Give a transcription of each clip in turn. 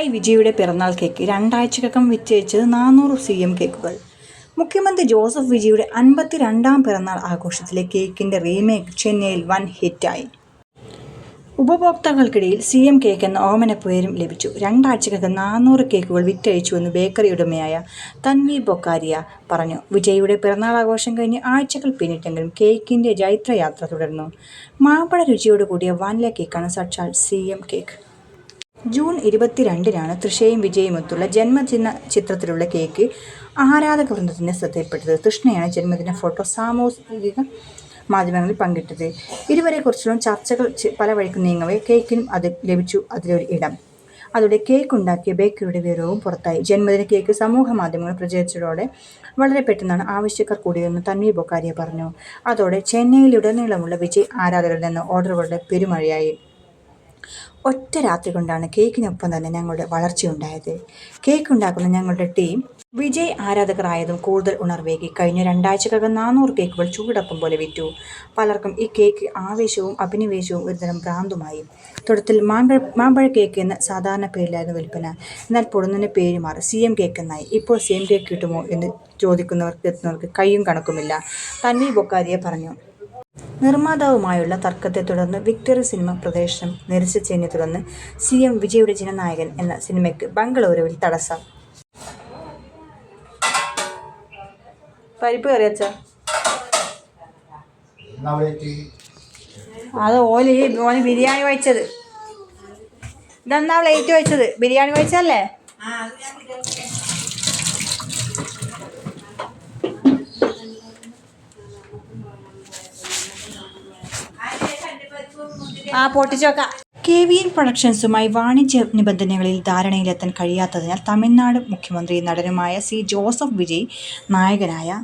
പിണറായി വിജയുടെ പിറന്നാൾ cake രണ്ടാഴ്ചക്കകം വിറ്റഴിച്ചത് 400 CM കേക്കുകൾ. മുഖ്യമന്ത്രി ജോസഫ് വിജയുടെ 52ാം പിറന്നാൾ ആഘോഷത്തിലെ കേക്കിന്റെ റീമേക്ക് ചെന്നൈയിൽ വൻ ഹിറ്റായി. ഉപഭോക്താക്കൾക്കിടയിൽ CM കേക്ക് എന്ന ഓമനപ്പേരും ലഭിച്ചു. രണ്ടാഴ്ചക്കകം 400 കേക്കുകൾ വിറ്റഴിച്ചുവെന്ന് ബേക്കറി ഉടമയായ തൻവീർ ബൊക്കാരിയ പറഞ്ഞു. വിജയുടെ പിറന്നാളാഘോഷം കഴിഞ്ഞ് ആഴ്ചകൾ പിന്നിട്ടെങ്കിലും കേക്കിന്റെ ജൈത്രയാത്ര തുടർന്നു. മാമ്പഴ രുചിയോടുകൂടിയ വാനില കേക്കാണ് സാക്ഷാൽ CM കേക്ക്. ജൂൺ 22-നാണ് തൃഷയും വിജയുമൊത്തുള്ള ജന്മദിന ചിത്രത്തിലുള്ള കേക്ക് ആരാധക വൃന്ദത്തിന്റെ ശ്രദ്ധയിൽപ്പെട്ടത്. തൃഷ്ണയാണ് ജന്മദിന ഫോട്ടോ സാമൂഹിക മാധ്യമങ്ങളിൽ പങ്കിട്ടത്. ഇരുവരെക്കുറിച്ചുള്ള ചർച്ചകൾ പല വഴിക്ക് നീങ്ങവേ കേക്കിനും ലഭിച്ചു അതിലൊരു ഇടം. അതോടെ കേക്ക് ഉണ്ടാക്കിയ ബേക്കറിയുടെ വിവരവും പുറത്തായി. ജന്മദിന കേക്ക് സമൂഹ മാധ്യമങ്ങളിൽ പ്രചരിച്ചതോടെ വളരെ പെട്ടെന്നാണ് ആവശ്യക്കാർ കൂടിയതെന്ന് തൻവീർ ബൊക്കാരിയ പറഞ്ഞു. അതോടെ ചെന്നൈയിലുടനീളമുള്ള വിജയ് ആരാധകരിൽ നിന്ന് ഓർഡറുകളുടെ പെരുമഴയായി. ഒറ്റ രാത്രി കൊണ്ടാണ് കേക്കിനൊപ്പം തന്നെ ഞങ്ങളുടെ വളർച്ചയുണ്ടായത്. കേക്ക് ഉണ്ടാക്കുന്ന ഞങ്ങളുടെ ടീം വിജയ് ആരാധകർ ആയതും കൂടുതൽ ഉണർവേകി. കഴിഞ്ഞ രണ്ടാഴ്ചക്കകം 400 കേക്കുകൾ ചൂടപ്പം പോലെ വിറ്റു. പലർക്കും ഈ കേക്ക് ആവേശവും അഭിനിവേശവും ഒരുതരം ഭ്രാന്തുമായി. തുടക്കത്തിൽ മാമ്പഴ കേക്ക് എന്ന സാധാരണ പേരിലായിരുന്നു വിൽപ്പന. എന്നാൽ പൊടുന്നനെ പേര് മാറി CM കേക്ക് എന്നായി. ഇപ്പോൾ CM കേക്ക് കിട്ടുമോ എന്ന് എത്തുന്നവർക്ക് കയ്യും കണക്കുമില്ല. തൻവീർ ബൊക്കാരിയ പറഞ്ഞു. നിർമ്മാതാവുമായുള്ള തർക്കത്തെ തുടർന്ന് വിക്ടറി സിനിമ പ്രദർശനം നിരസിച്ചതിനെ തുടർന്ന് CM വിജയുടെ ജനനായകൻ എന്ന സിനിമയ്ക്ക് ബംഗളൂരുവിൽ തടസ്സം. പരിപ്പ് കറി വെച്ചാ അത് ഓല് ബിരിയാണി കഴിച്ചത്. ഇതെന്നാ പ്ലേറ്റ് വെച്ചത്? ബിരിയാണി കഴിച്ചല്ലേ? പൊട്ടിച്ചോക്കാം. KVN പ്രൊഡക്ഷൻസുമായി വാണിജ്യ നിബന്ധനകളിൽ ധാരണയിലെത്താൻ കഴിയാത്തതിനാൽ തമിഴ്നാട് മുഖ്യമന്ത്രിയും നടനുമായ ജോസഫ് വിജയ് നായകനായ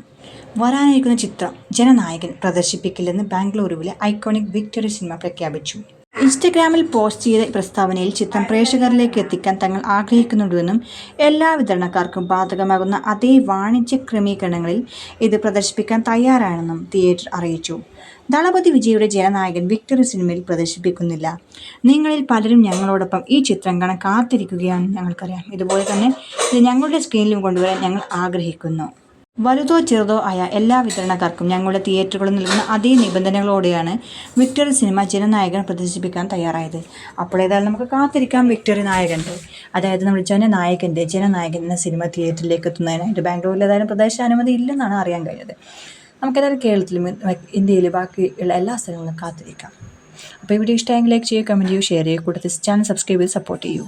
വരാനിരിക്കുന്ന ചിത്രം ജനനായകൻ പ്രദർശിപ്പിക്കില്ലെന്ന് ബാംഗ്ലൂരുവിലെ ഐക്കോണിക് വിക്ടറി സിനിമ പ്രഖ്യാപിച്ചു. ഇൻസ്റ്റഗ്രാമിൽ പോസ്റ്റ് ചെയ്ത പ്രസ്താവനയിൽ ചിത്രം പ്രേക്ഷകരിലേക്ക് എത്തിക്കാൻ തങ്ങൾ ആഗ്രഹിക്കുന്നുണ്ടെന്നും എല്ലാ വിതരണക്കാർക്കും ബാധകമാകുന്ന അതേ വാണിജ്യ ക്രമീകരണങ്ങളിൽ ഇത് പ്രദർശിപ്പിക്കാൻ തയ്യാറാണെന്നും തിയേറ്റർ അറിയിച്ചു. ദളപതി വിജയുടെ ജനനായകൻ വിക്ടറി സിനിമയിൽ പ്രദർശിപ്പിക്കുന്നില്ല. നിങ്ങളിൽ പലരും ഞങ്ങളോടൊപ്പം ഈ ചിത്രം കാണാൻ കാത്തിരിക്കുകയാണെന്ന് ഞങ്ങൾക്കറിയാം. ഇതുപോലെ തന്നെ ഇത് ഞങ്ങളുടെ സ്ക്രീനിലും കൊണ്ടുവരാൻ ഞങ്ങൾ ആഗ്രഹിക്കുന്നു. വലുതോ ചെറുതോ ആയ എല്ലാ വിതരണക്കാർക്കും ഞങ്ങളുടെ തിയേറ്ററുകളും നൽകുന്ന അതേ നിബന്ധനകളോടെയാണ് വിക്ടറി സിനിമ ജനനായകൻ പ്രദർശിപ്പിക്കാൻ തയ്യാറായത്. അപ്പോൾ ഏതായാലും നമുക്ക് കാത്തിരിക്കാം വിക്ടറി നായകൻ്റെ, അതായത് നമ്മുടെ ജനനായകൻ എന്ന സിനിമ തിയേറ്ററിലേക്ക് എത്തുന്നതിനായിട്ട്. ബാംഗ്ലൂരിൽ ഏതായാലും പ്രദർശനാനുമതി ഇല്ലെന്നാണ് അറിയാൻ കഴിഞ്ഞത്. നമുക്കേതായാലും കേരളത്തിലും ഇന്ത്യയിൽ ബാക്കിയുള്ള എല്ലാ സ്ഥലങ്ങളിലും കാത്തിരിക്കാം. അപ്പോൾ ഈ വീഡിയോ ഇഷ്ടമായെങ്കിൽ ലൈക്ക് ചെയ്യുക, കമൻറ്റ് ചെയ്യുക, ഷെയർ ചെയ്യുക, കൂട്ടത്തിൽ ചാനൽ സബ്സ്ക്രൈബ് ചെയ്ത് സപ്പോർട്ട് ചെയ്യൂ.